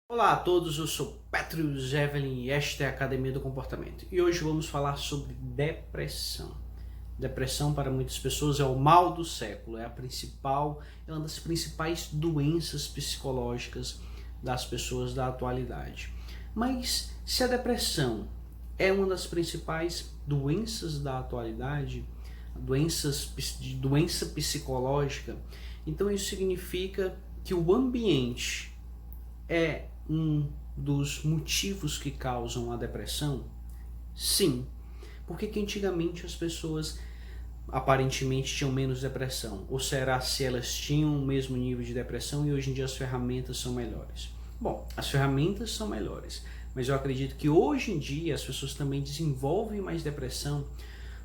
Olá a todos, eu sou Petrus Evelyn e esta é a Academia do Comportamento. E hoje vamos falar sobre depressão. Depressão para muitas pessoas é o mal do século, é uma das principais doenças psicológicas das pessoas da atualidade. Mas se a depressão é uma das principais doenças da atualidade, doença psicológica, então isso significa que o ambiente é um dos motivos que causam a depressão? Sim, porque que antigamente as pessoas aparentemente tinham menos depressão? Ou será se elas tinham o mesmo nível de depressão e hoje em dia as ferramentas são melhores? Bom, as ferramentas são melhores, mas eu acredito que hoje em dia as pessoas também desenvolvem mais depressão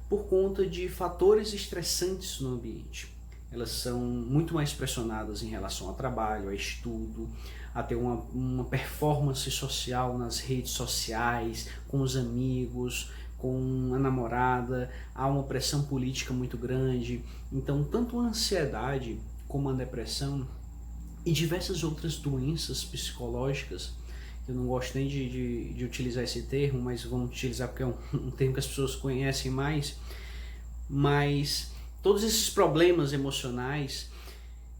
por conta de fatores estressantes no ambiente. Elas são muito mais pressionadas em relação ao trabalho, ao estudo, a ter uma performance social nas redes sociais, com os amigos, com a namorada, há uma pressão política muito grande. Então, tanto a ansiedade como a depressão e diversas outras doenças psicológicas, eu não gosto nem de utilizar esse termo, mas vamos utilizar porque é um termo que as pessoas conhecem mais, mas todos esses problemas emocionais,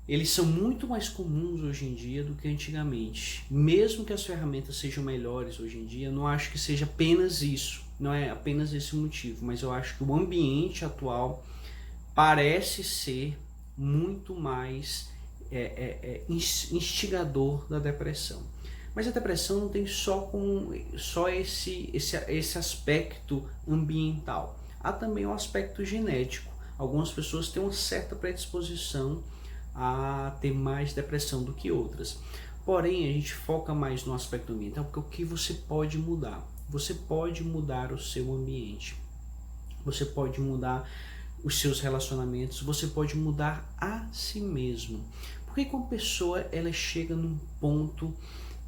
eles são muito mais comuns hoje em dia do que antigamente. Mesmo que as ferramentas sejam melhores hoje em dia, eu não acho que seja apenas isso, não é apenas esse o motivo, mas eu acho que o ambiente atual parece ser muito mais instigador da depressão. Mas a depressão não tem só esse aspecto ambiental. Há também um aspecto genético. Algumas pessoas têm uma certa predisposição a ter mais depressão do que outras. Porém, a gente foca mais no aspecto ambiental, porque o que você pode mudar? Você pode mudar o seu ambiente. Você pode mudar os seus relacionamentos, você pode mudar a si mesmo. Porque quando a pessoa ela chega num ponto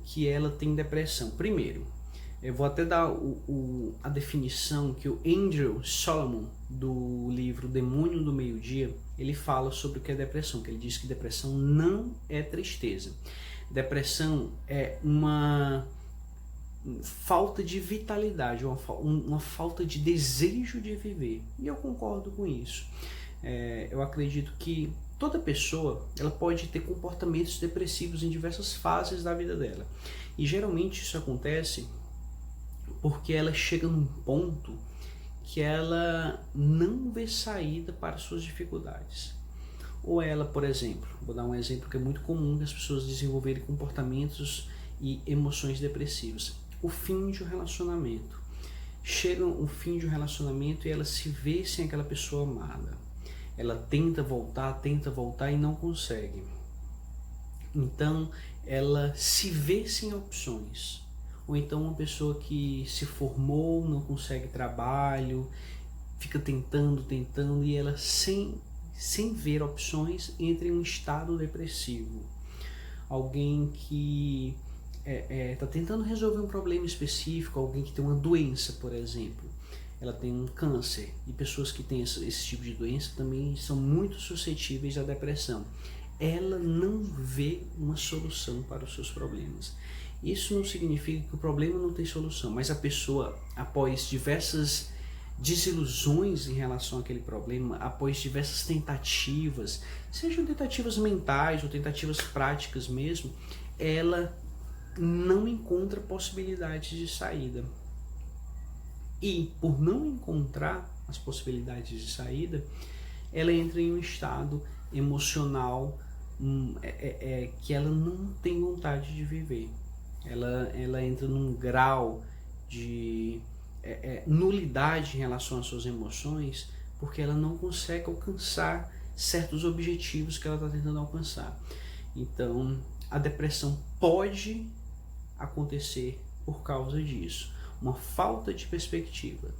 que ela tem depressão? Primeiro, eu vou até dar a definição que o Andrew Solomon, do livro Demônio do Meio-Dia, ele fala sobre o que é depressão, que ele diz que depressão não é tristeza. Depressão é uma falta de vitalidade, uma falta de desejo de viver. E eu concordo com isso. Eu acredito que toda pessoa ela pode ter comportamentos depressivos em diversas fases da vida dela. E geralmente isso acontece porque ela chega num ponto que ela não vê saída para suas dificuldades. Ou ela, por exemplo, vou dar um exemplo que é muito comum das pessoas desenvolverem comportamentos e emoções depressivas. O fim de um relacionamento. Chega o fim de um relacionamento e ela se vê sem aquela pessoa amada. Ela tenta voltar e não consegue. Então, ela se vê sem opções. Ou então uma pessoa que se formou, não consegue trabalho, fica tentando e ela sem ver opções entra em um estado depressivo. Alguém que está tentando resolver um problema específico, alguém que tem uma doença, por exemplo, ela tem um câncer, e pessoas que têm esse tipo de doença também são muito suscetíveis à depressão. Ela não vê uma solução para os seus problemas. Isso não significa que o problema não tem solução, mas a pessoa, após diversas desilusões em relação àquele problema, após diversas tentativas, sejam tentativas mentais ou tentativas práticas mesmo, ela não encontra possibilidades de saída. E por não encontrar as possibilidades de saída, ela entra em um estado emocional que ela não tem vontade de viver. Ela entra num grau de nulidade em relação às suas emoções, porque ela não consegue alcançar certos objetivos que ela está tentando alcançar. Então, a depressão pode acontecer por causa disso, uma falta de perspectiva.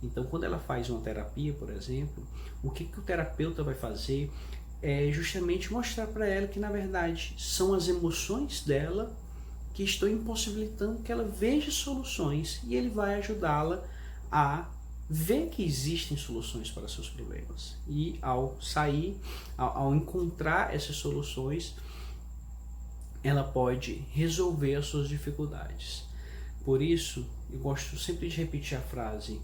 Então, quando ela faz uma terapia, por exemplo, o que o terapeuta vai fazer é justamente mostrar para ela que, na verdade, são as emoções dela que estão impossibilitando que ela veja soluções, e ele vai ajudá-la a ver que existem soluções para seus problemas. E ao encontrar essas soluções, ela pode resolver as suas dificuldades. Por isso, eu gosto sempre de repetir a frase: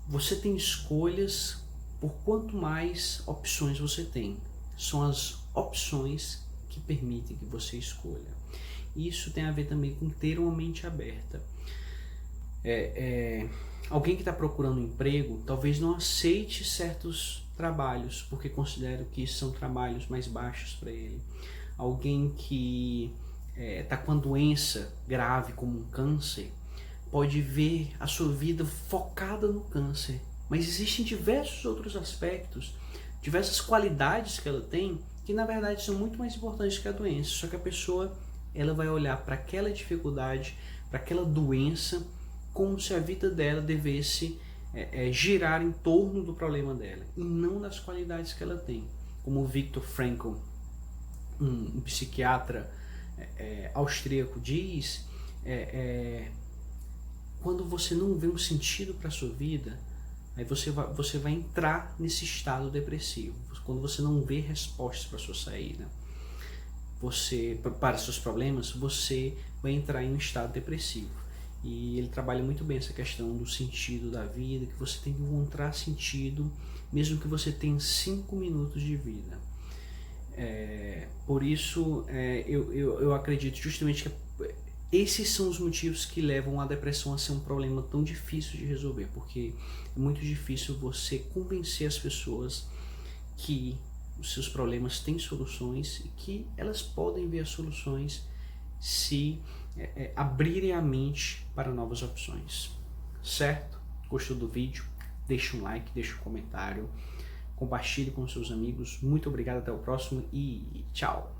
você tem escolhas por quanto mais opções você tem. São as opções que permitem que você escolha. Isso tem a ver também com ter uma mente aberta. Alguém que está procurando um emprego talvez não aceite certos trabalhos porque considera que são trabalhos mais baixos para ele. Alguém que está com uma doença grave como um câncer pode ver a sua vida focada no câncer, mas existem diversos outros aspectos, diversas qualidades que ela tem que na verdade são muito mais importantes que a doença. Só que a pessoa ela vai olhar para aquela dificuldade, para aquela doença, como se a vida dela devesse girar em torno do problema dela e não das qualidades que ela tem. Como o Viktor Frankl, um psiquiatra austríaco, diz, quando você não vê um sentido para a sua vida, aí você vai entrar nesse estado depressivo. Quando você não vê respostas para a sua saída, para seus problemas, você vai entrar em um estado depressivo. E ele trabalha muito bem essa questão do sentido da vida, que você tem que encontrar sentido, mesmo que você tenha 5 minutos de vida. Por isso, eu acredito justamente que esses são os motivos que levam a depressão a ser um problema tão difícil de resolver, porque é muito difícil você convencer as pessoas que os seus problemas têm soluções e que elas podem ver as soluções se abrirem a mente para novas opções. Certo? Gostou do vídeo? Deixa um like, deixa um comentário, compartilhe com seus amigos. Muito obrigado, até o próximo e tchau!